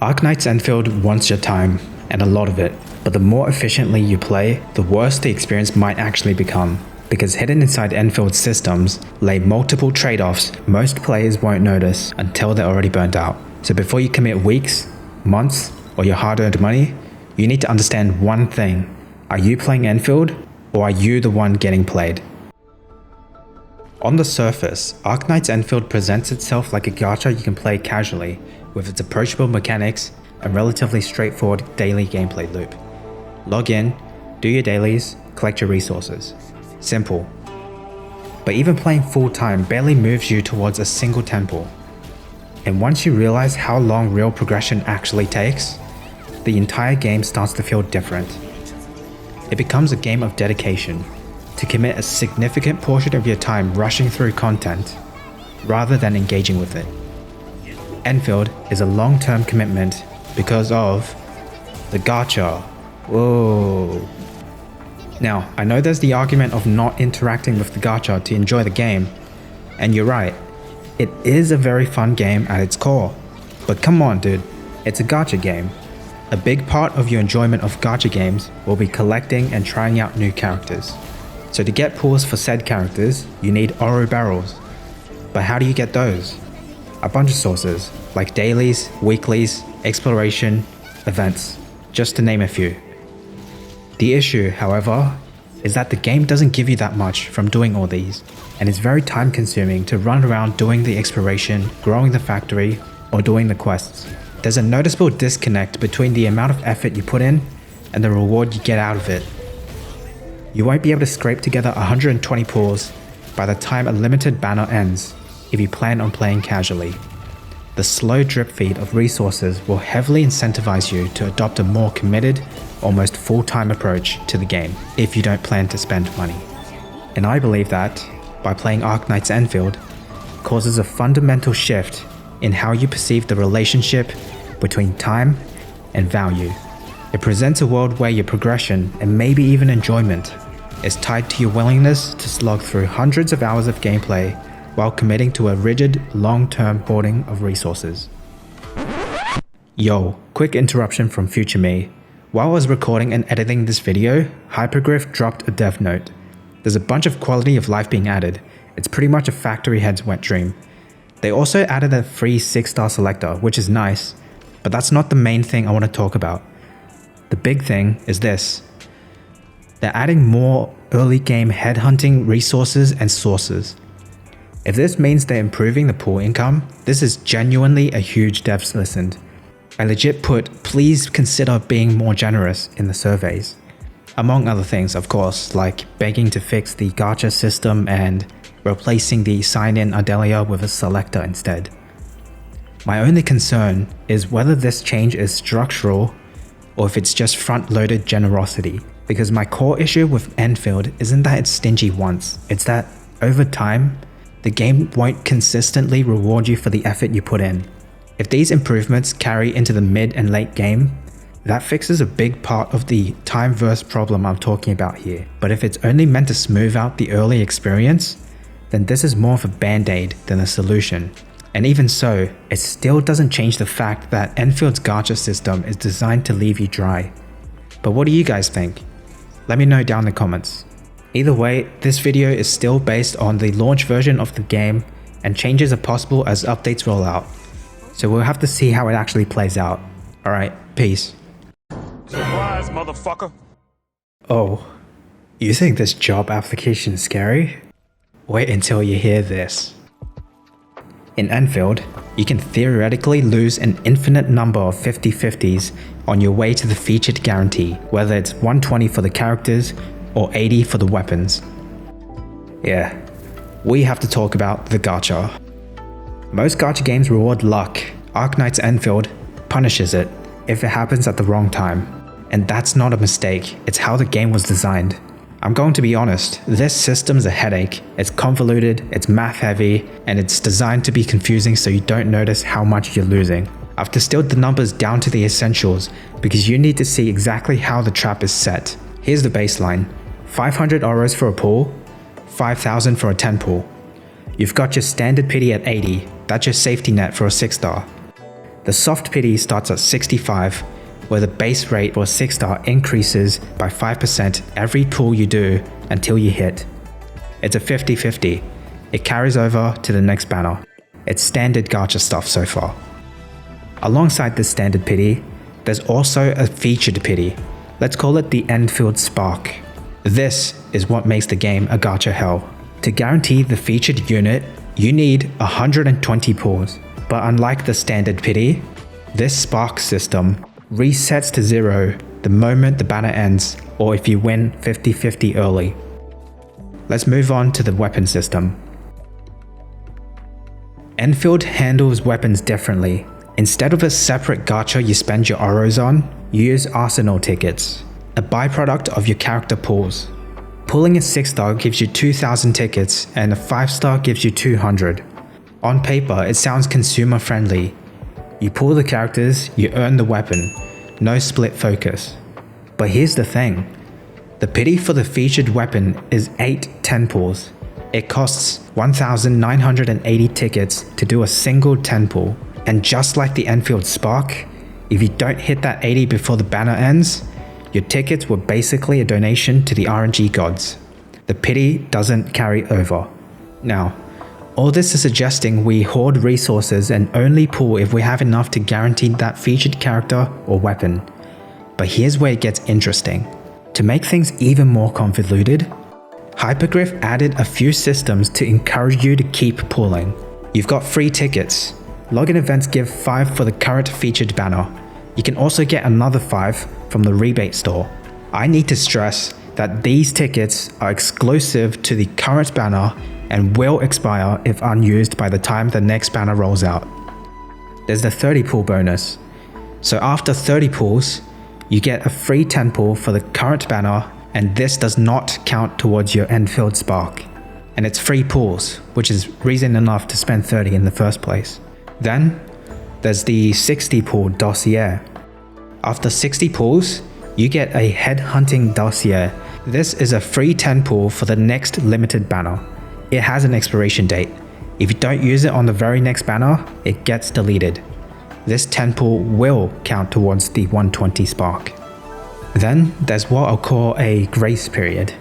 Arknights Endfield wants your time, and a lot of it, but the more efficiently you play, the worse the experience might actually become. Because hidden inside Endfield's systems lay multiple trade-offs most players won't notice until they're already burnt out. So before you commit weeks, months, or your hard-earned money, you need to understand one thing. Are you playing Endfield, or are you the one getting played? On the surface, Arknights Endfield presents itself like a gacha you can play casually, with its approachable mechanics and relatively straightforward daily gameplay loop. Log in, do your dailies, collect your resources. Simple. But even playing full-time barely moves you towards a single temple. And once you realize how long real progression actually takes, the entire game starts to feel different. It becomes a game of dedication, to commit a significant portion of your time rushing through content, rather than engaging with it. Endfield is a long-term commitment because of the gacha. Whoa. Now, I know there's the argument of not interacting with the gacha to enjoy the game, and you're right, it is a very fun game at its core. But come on dude, it's a gacha game. A big part of your enjoyment of gacha games will be collecting and trying out new characters. So to get pulls for said characters, you need Oro barrels. But how do you get those? A bunch of sources, like dailies, weeklies, exploration, events, just to name a few. The issue, however, is that the game doesn't give you that much from doing all these, and it's very time consuming to run around doing the exploration, growing the factory, or doing the quests. There's a noticeable disconnect between the amount of effort you put in and the reward you get out of it. You won't be able to scrape together 120 pulls by the time a limited banner ends if you plan on playing casually. The slow drip feed of resources will heavily incentivize you to adopt a more committed, almost full-time approach to the game if you don't plan to spend money. And I believe that, by playing Arknights Endfield, causes a fundamental shift in how you perceive the relationship between time and value. It presents a world where your progression, and maybe even enjoyment, is tied to your willingness to slog through hundreds of hours of gameplay while committing to a rigid, long-term hoarding of resources. Yo, quick interruption from future me. While I was recording and editing this video, Hypergriff dropped a dev note. There's a bunch of quality of life being added. It's pretty much a factory head's wet dream. They also added a free 6-star selector, which is nice, but that's not the main thing I want to talk about. The big thing is this. They're adding more early game headhunting resources and sources. If this means they're improving the pool income, this is genuinely a huge devs listened. I legit put, please consider being more generous in the surveys. Among other things, of course, like begging to fix the Gacha System and replacing the sign-in Adelia with a selector instead. My only concern is whether this change is structural or if it's just front-loaded generosity. Because my core issue with Endfield isn't that it's stingy once, it's that, over time, the game won't consistently reward you for the effort you put in. If these improvements carry into the mid and late game, that fixes a big part of the time verse problem I'm talking about here. But if it's only meant to smooth out the early experience, then this is more of a band-aid than a solution. And even so, it still doesn't change the fact that Enfield's gacha system is designed to leave you dry. But what do you guys think? Let me know down in the comments. Either way, this video is still based on the launch version of the game, and changes are possible as updates roll out. So we'll have to see how it actually plays out. Alright, peace. Surprise, motherfucker! Oh, you think this job application is scary? Wait until you hear this. In Endfield, you can theoretically lose an infinite number of 50-50s on your way to the featured guarantee, whether it's 120 for the characters or 80 for the weapons. Yeah, we have to talk about the gacha. Most gacha games reward luck. Arknights Endfield punishes it if it happens at the wrong time. And that's not a mistake, it's how the game was designed. I'm going to be honest, this system's a headache. It's convoluted, it's math heavy, and it's designed to be confusing so you don't notice how much you're losing. I've distilled the numbers down to the essentials because you need to see exactly how the trap is set. Here's the baseline. 500 Oros for a pool, 5,000 for a 10 pool. You've got your standard pity at 80, that's your safety net for a 6-star. The soft pity starts at 65, where the base rate for a 6-star increases by 5% every pull you do until you hit. It's a 50-50. It carries over to the next banner. It's standard gacha stuff so far. Alongside this standard pity, there's also a featured pity. Let's call it the Endfield Spark. This is what makes the game a gacha hell. To guarantee the featured unit, you need 120 pulls. But unlike the standard pity, this spark system resets to 0 the moment the banner ends, or if you win 50-50 early. Let's move on to the weapon system. Endfield handles weapons differently. Instead of a separate gacha you spend your auros on, you use arsenal tickets, a byproduct of your character pulls. Pulling a 6-star gives you 2,000 tickets and a 5-star gives you 200. On paper, it sounds consumer friendly. You pull the characters, you earn the weapon. No split focus. But here's the thing. The pity for the featured weapon is 8 10 pulls. It costs 1,980 tickets to do a single 10 pull. And just like the Endfield Spark, if you don't hit that 80 before the banner ends, your tickets were basically a donation to the RNG gods. The pity doesn't carry over. Now, all this is suggesting we hoard resources and only pull if we have enough to guarantee that featured character or weapon. But here's where it gets interesting. To make things even more convoluted, Hypergriff added a few systems to encourage you to keep pulling. You've got free tickets. Login events give 5 for the current featured banner. You can also get another 5 from the Rebate store. I need to stress that these tickets are exclusive to the current banner and will expire if unused by the time the next banner rolls out. There's the 30 pull bonus. So after 30 pulls, you get a free 10 pull for the current banner, and this does not count towards your Endfield Spark. And it's free pulls, which is reason enough to spend 30 in the first place. Then, there's the 60 pull dossier. After 60 pulls, you get a headhunting dossier. This is a free 10 pull for the next limited banner. It has an expiration date. If you don't use it on the very next banner, it gets deleted. This 10 pull will count towards the 120 spark. Then there's what I'll call a grace period.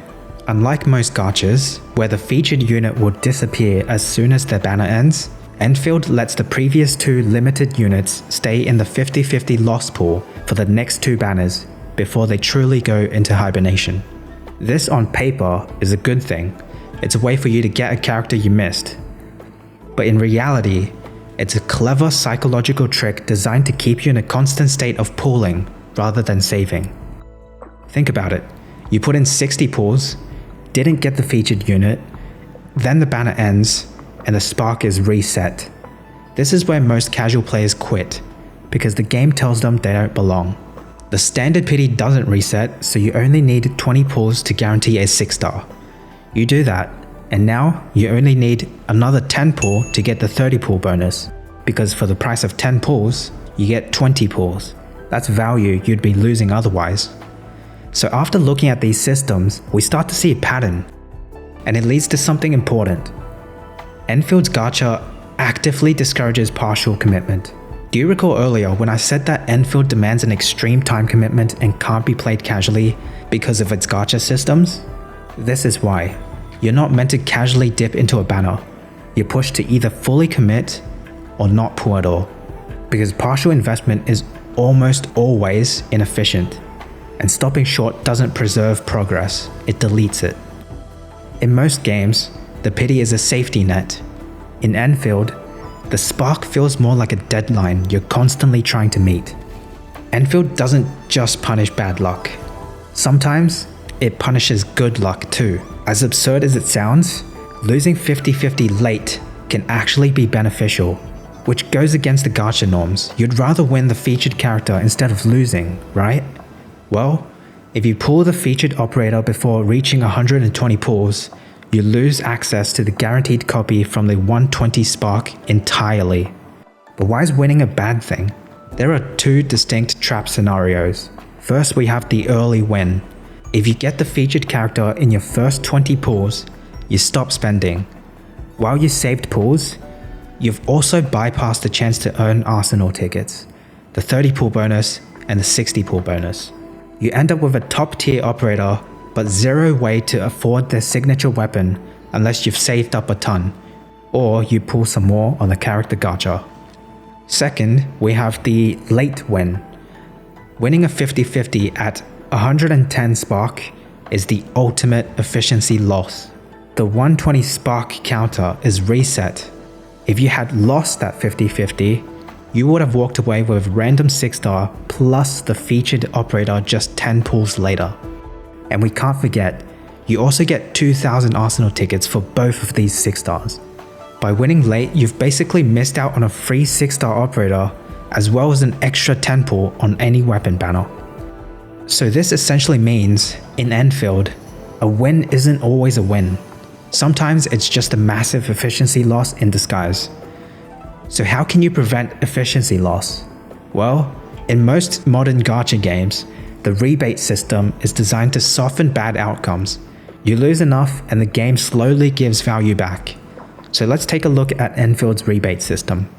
Unlike most gachas, where the featured unit will disappear as soon as their banner ends, Endfield lets the previous 2 limited units stay in the 50-50 lost pool for the next 2 banners before they truly go into hibernation. This on paper is a good thing. It's a way for you to get a character you missed. But in reality, it's a clever psychological trick designed to keep you in a constant state of pulling rather than saving. Think about it. You put in 60 pulls, didn't get the featured unit, then the banner ends, and the spark is reset. This is where most casual players quit, because the game tells them they don't belong. The standard pity doesn't reset, so you only need 20 pulls to guarantee a 6-star. You do that, and now you only need another 10 pull to get the 30 pull bonus, because for the price of 10 pulls, you get 20 pulls. That's value you'd be losing otherwise. So after looking at these systems, we start to see a pattern, and it leads to something important. Enfield's gacha actively discourages partial commitment. Do you recall earlier when I said that Endfield demands an extreme time commitment and can't be played casually because of its gacha systems? This is why. You're not meant to casually dip into a banner. You're pushed to either fully commit or not pull at all, because partial investment is almost always inefficient, and stopping short doesn't preserve progress, it deletes it. In most games, the pity is a safety net. In Endfield, the spark feels more like a deadline you're constantly trying to meet. Endfield doesn't just punish bad luck. Sometimes, it punishes good luck too. As absurd as it sounds, losing 50-50 late can actually be beneficial, which goes against the gacha norms. You'd rather win the featured character instead of losing, right? Well, if you pull the featured operator before reaching 120 pulls, you lose access to the guaranteed copy from the 120 spark entirely. But why is winning a bad thing? There are 2 distinct trap scenarios. First, we have the early win. If you get the featured character in your first 20 pulls, you stop spending. While you saved pulls, You've also bypassed the chance to earn Arsenal tickets, the 30 pull bonus and the 60 pull bonus. You end up with a top tier operator but zero way to afford their signature weapon unless you've saved up a ton, or you pull some more on the character gacha. Second, we have the late win. Winning a 50-50 at 110 spark is the ultimate efficiency loss. The 120 spark counter is reset. If you had lost that 50-50, you would have walked away with random 6-star plus the featured operator just 10 pulls later. And we can't forget, you also get 2,000 Arsenal tickets for both of these 6-stars. By winning late, you've basically missed out on a free 6-star operator as well as an extra 10 pull on any weapon banner. So this essentially means, in Endfield, a win isn't always a win. Sometimes it's just a massive efficiency loss in disguise. So how can you prevent efficiency loss? Well, in most modern gacha games, the rebate system is designed to soften bad outcomes. You lose enough and the game slowly gives value back. So let's take a look at Enfield's rebate system.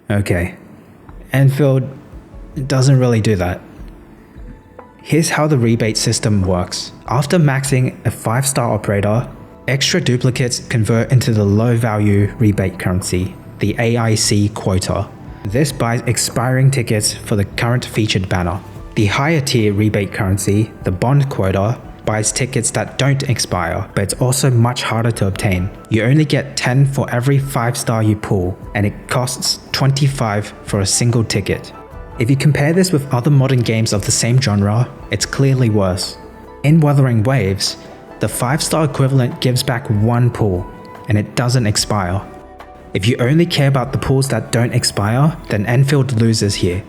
Okay, Endfield doesn't really do that. Here's how the rebate system works. After maxing a 5-star operator, extra duplicates convert into the low value rebate currency, the AIC quota. This buys expiring tickets for the current featured banner. The higher tier rebate currency, the bond quota, buys tickets that don't expire, but it's also much harder to obtain. You only get 10 for every 5-star you pull, and it costs 25 for a single ticket. If you compare this with other modern games of the same genre, it's clearly worse. In Wuthering Waves, the 5-star equivalent gives back 1 pull, and it doesn't expire. If you only care about the pulls that don't expire, then Endfield loses here.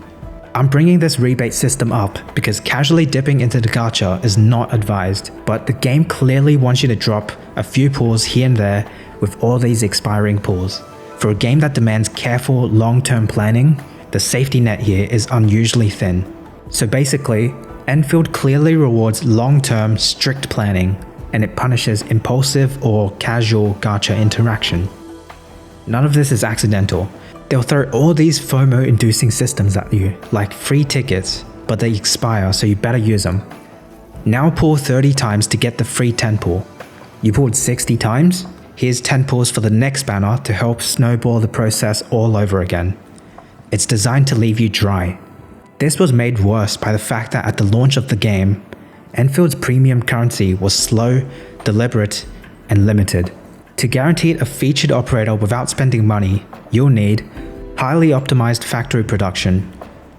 I'm bringing this rebate system up because casually dipping into the gacha is not advised, but the game clearly wants you to drop a few pulls here and there with all these expiring pulls. For a game that demands careful long-term planning, the safety net here is unusually thin. So basically, Endfield clearly rewards long-term, strict planning, and it punishes impulsive or casual gacha interaction. None of this is accidental. They'll throw all these FOMO-inducing systems at you, like free tickets, but they expire, so you better use them. Now pull 30 times to get the free 10 pull. You pulled 60 times? Here's 10 pulls for the next banner to help snowball the process all over again. It's designed to leave you dry. This was made worse by the fact that at the launch of the game, Enfield's premium currency was slow, deliberate, and limited. To guarantee a featured operator without spending money, you'll need highly optimized factory production,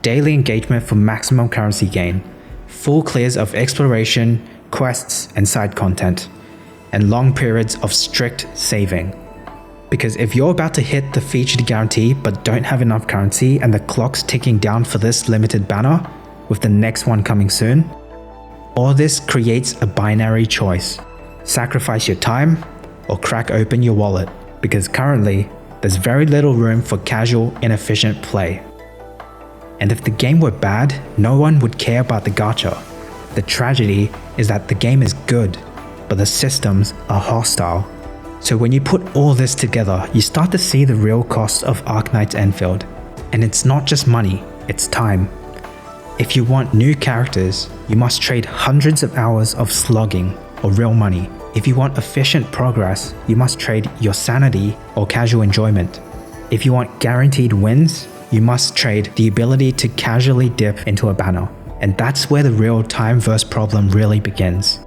daily engagement for maximum currency gain, full clears of exploration, quests, and side content, and long periods of strict saving. Because if you're about to hit the featured guarantee but don't have enough currency and the clock's ticking down for this limited banner, with the next one coming soon, all this creates a binary choice. Sacrifice your time or crack open your wallet, because currently there's very little room for casual, inefficient play. And if the game were bad, no one would care about the gacha. The tragedy is that the game is good, but the systems are hostile. So when you put all this together, you start to see the real cost of Arknights Endfield. And it's not just money, it's time. If you want new characters, you must trade hundreds of hours of slogging or real money. If you want efficient progress, you must trade your sanity or casual enjoyment. If you want guaranteed wins, you must trade the ability to casually dip into a banner. And that's where the real time verse problem really begins.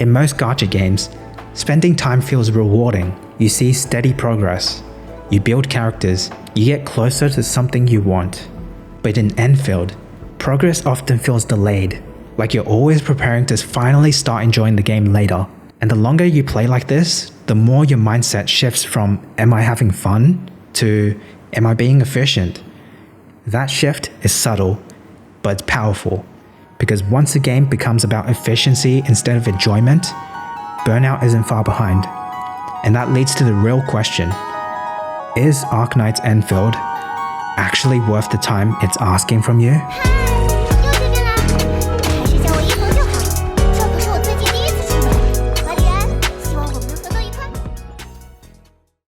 In most gacha games, spending time feels rewarding. You see steady progress. You build characters. You get closer to something you want. But in Endfield, progress often feels delayed, like you're always preparing to finally start enjoying the game later. And the longer you play like this, the more your mindset shifts from "am I having fun?" to "am I being efficient?" That shift is subtle, but it's powerful, because once a game becomes about efficiency instead of enjoyment, burnout isn't far behind. And that leads to the real question: is Arknights Endfield actually worth the time it's asking from you?